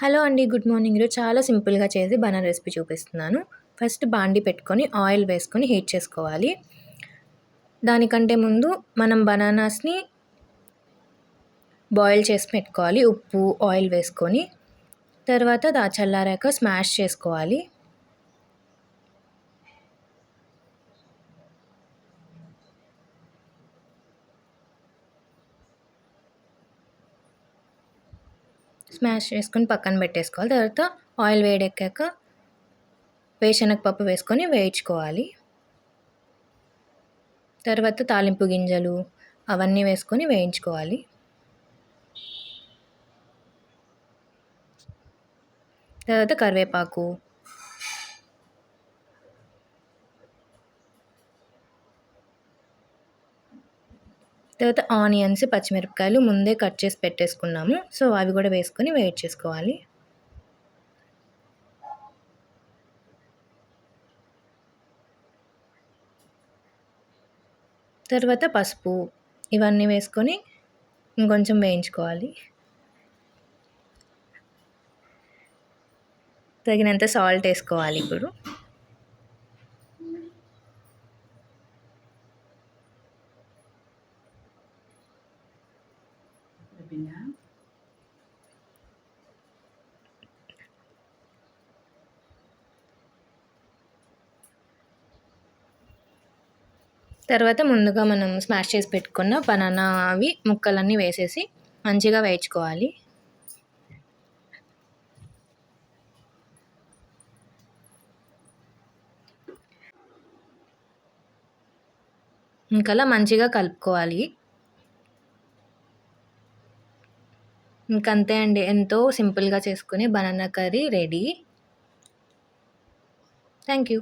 Hello అండి. Good morning. ఈరోజు చాలా సింపుల్‌గా చేసి బనానా రెసిపీ చూపిస్తున్నాను. ఫస్ట్ బాండీ పెట్టుకొని ఆయిల్ వేసుకొని హీట్ చేసుకోవాలి. దానికంటే ముందు మనం బనానాస్‌ని బాయిల్ చేసి పెట్టుకోవాలి. ఉప్పు, ఆయిల్ వేసుకొని. తర్వాత చల్లారాక స్మాష్ చేసుకోవాలి. స్మాష్ చేసుకొని పక్కన పెట్టేసుకోవాలి. తర్వాత ఆయిల్ వేడెక్కాక వేరుశనగపప్పు వేసుకొని వేయించుకోవాలి. తర్వాత తాలింపు గింజలు అవన్నీ వేసుకొని వేయించుకోవాలి. తర్వాత కరివేపాకు, తర్వాత ఆనియన్స్, పచ్చిమిరపకాయలు ముందే కట్ చేసి పెట్టేసుకున్నాము. సో, అవి కూడా వేసుకొని వేడి చేసుకోవాలి. తర్వాత పసుపు ఇవన్నీ వేసుకొని ఇంకొంచెం వేయించుకోవాలి. తగినంత సాల్ట్ వేసుకోవాలి ఇప్పుడు. తర్వాత ముందుగా మనం స్మాష్ చేసి పెట్టుకున్న బనానా అవి ముక్కలన్నీ వేసేసి మంచిగా వేయించుకోవాలి. ఇంకలా మంచిగా కలుపుకోవాలి. ఇంకంతే అండి. ఎంతో సింపుల్‌గా చేసుకునే banana curry ready. Thank you.